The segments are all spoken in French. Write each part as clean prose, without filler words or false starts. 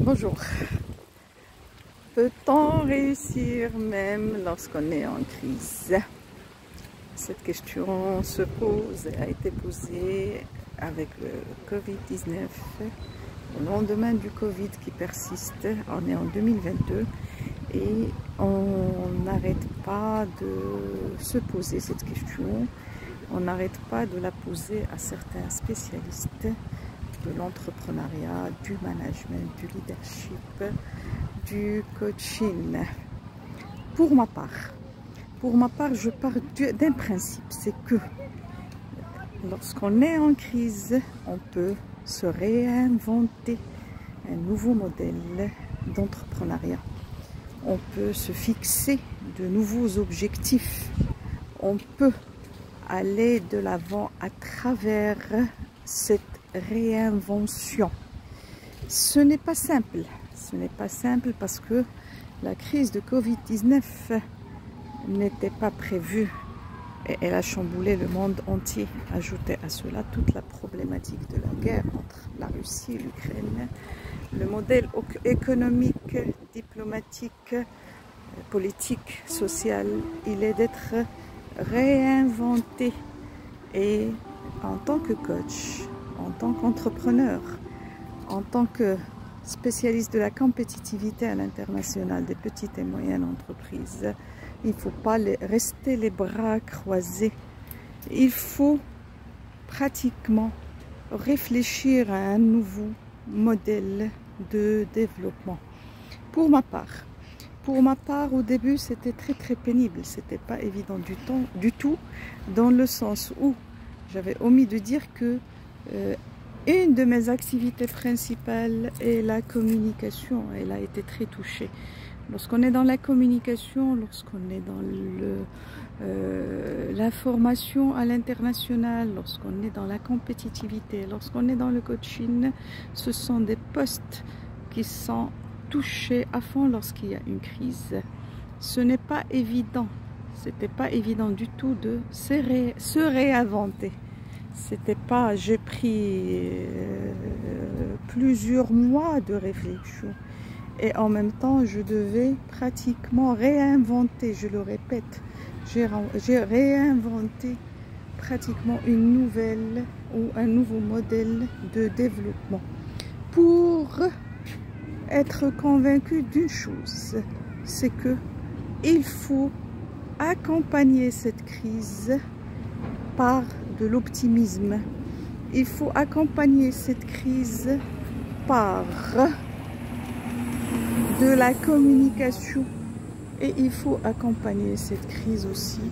Bonjour. Peut-on réussir même lorsqu'on est en crise? Cette question se pose et a été posée avec le Covid-19. Au lendemain du Covid qui persiste, on est en 2022 et on n'arrête pas de se poser cette question. On n'arrête pas de la poser à certains spécialistes de l'entrepreneuriat, du management, du leadership, du coaching. Pour ma part, je pars d'un principe, c'est que lorsqu'on est en crise, on peut se réinventer un nouveau modèle d'entrepreneuriat. On peut se fixer de nouveaux objectifs. On peut aller de l'avant à travers cette réinvention. Ce n'est pas simple. Ce n'est pas simple parce que la crise de Covid-19 n'était pas prévue et elle a chamboulé le monde entier. Ajoutez à cela toute la problématique de la guerre entre la Russie et l'Ukraine. Le modèle économique, diplomatique, politique, social, il est d'être réinventé. Et en tant que coach, en tant qu'entrepreneur, en tant que spécialiste de la compétitivité à l'international des petites et moyennes entreprises, il ne faut pas rester les bras croisés. Il faut pratiquement réfléchir à un nouveau modèle de développement. Pour ma part, au début, c'était très pénible. C'était pas évident du tout, dans le sens où j'avais omis de dire que une de mes activités principales est la communication. Elle a été très touchée. Lorsqu'on est dans la communication, lorsqu'on est dans l'information à l'international, lorsqu'on est dans la compétitivité, lorsqu'on est dans le coaching, ce sont des postes qui sont touchés à fond lorsqu'il y a une crise. Ce n'est pas évident. C'était pas évident du tout de se réinventer. C'était pas, j'ai pris plusieurs mois de réflexion et en même temps je devais pratiquement réinventer, je le répète, j'ai réinventé pratiquement une nouvelle ou un nouveau modèle de développement pour être convaincu d'une chose, c'est que il faut accompagner cette crise par de l'optimisme. Il faut accompagner cette crise par de la communication et il faut accompagner cette crise aussi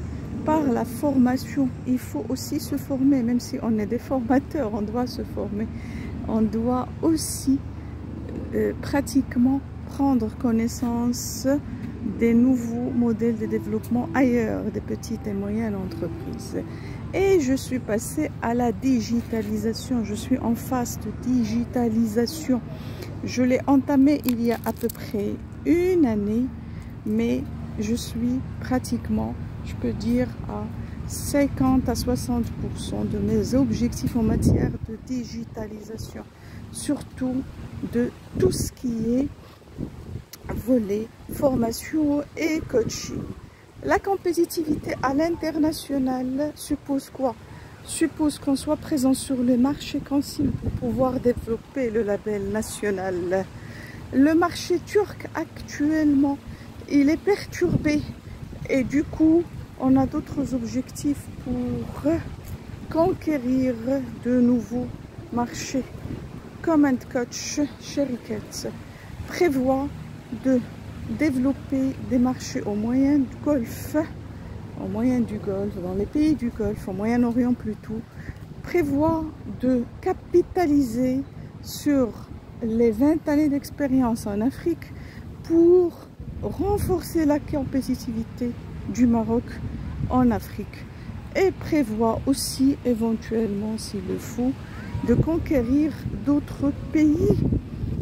par la formation. Il faut aussi se former, même si on est des formateurs, on doit se former. On doit aussi pratiquement prendre connaissance des nouveaux modèles de développement ailleurs, des petites et moyennes entreprises. Et je suis passée à la digitalisation. Je suis en phase de digitalisation. Je l'ai entamée il y a à peu près une année, mais je suis pratiquement, je peux dire, à 50 à 60% de mes objectifs en matière de digitalisation. Surtout de tout ce qui est volet formation et coaching. La compétitivité à l'international suppose quoi? Suppose qu'on soit présent sur le marché consigne pour pouvoir développer le label national. Le marché turc actuellement, il est perturbé et du coup, on a d'autres objectifs pour conquérir de nouveaux marchés. Comment Coach Sheriket prévoit de développer des marchés au moyen du Golfe, dans les pays du Golfe, au Moyen-Orient plutôt, prévoit de capitaliser sur les 20 années d'expérience en Afrique pour renforcer la compétitivité du Maroc en Afrique et prévoit aussi éventuellement, s'il le faut, de conquérir d'autres pays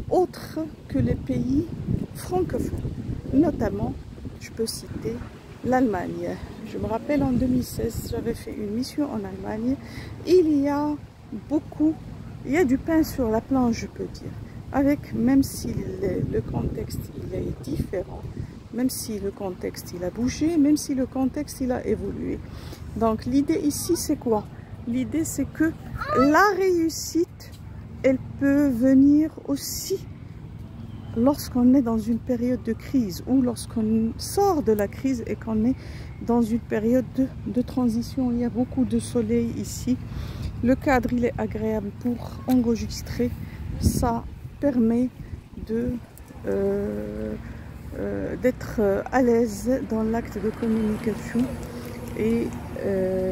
autres que les pays francophones. Notamment, je peux citer l'Allemagne. Je me rappelle en 2016, j'avais fait une mission en Allemagne. Il y a du pain sur la planche, je peux dire. avec, même si le contexte il est différent, même si le contexte il a bougé, même si le contexte il a évolué. Donc l'idée ici c'est quoi? L'idée c'est que la réussite, elle peut venir aussi lorsqu'on est dans une période de crise ou lorsqu'on sort de la crise et qu'on est dans une période de transition. Il y a beaucoup de soleil ici. Le cadre il est agréable pour enregistrer. Ça permet d'être à l'aise dans l'acte de communication et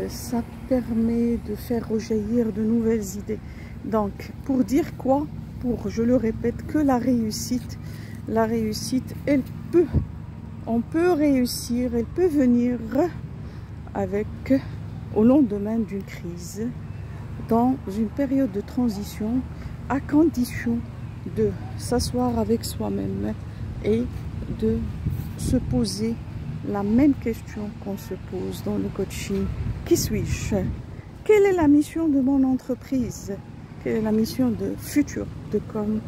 ça permet de faire rejaillir de nouvelles idées. Donc pour dire quoi? Je le répète, que la réussite, elle peut, on peut réussir, elle peut venir au lendemain d'une crise, dans une période de transition, à condition de s'asseoir avec soi-même et de se poser la même question qu'on se pose dans le coaching. Qui suis-je? Quelle est la mission de mon entreprise? Quelle est la mission de futur de Com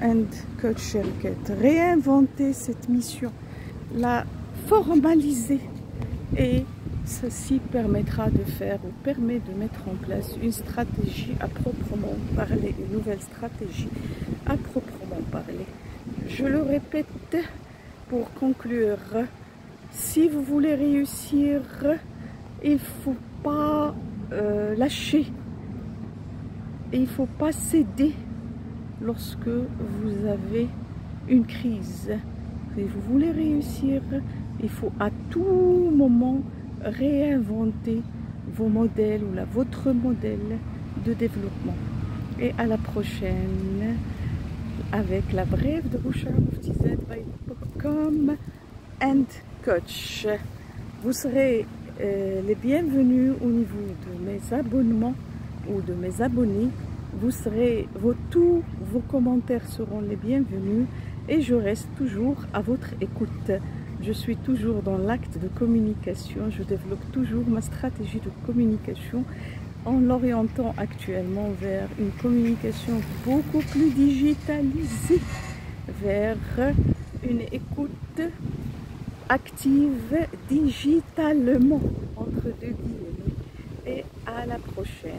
& Coach Sheriket? Réinventer cette mission, la formaliser, et ceci permettra de permet de mettre en place une stratégie à proprement parler, une nouvelle stratégie à proprement parler. Je le répète pour conclure, si vous voulez réussir, il ne faut pas lâcher. Et il ne faut pas céder lorsque vous avez une crise. Si vous voulez réussir, il faut à tout moment réinventer vos modèles ou votre modèle de développement. Et à la prochaine avec la brève de Bouchard Moufti-Z by Com & Coach. Vous serez les bienvenus au niveau de mes abonnements ou de mes abonnés. Tous vos commentaires seront les bienvenus et je reste toujours à votre écoute. Je suis toujours dans l'acte de communication, je développe toujours ma stratégie de communication en l'orientant actuellement vers une communication beaucoup plus digitalisée, vers une écoute active digitalement, entre deux guillemets. Et à la prochaine.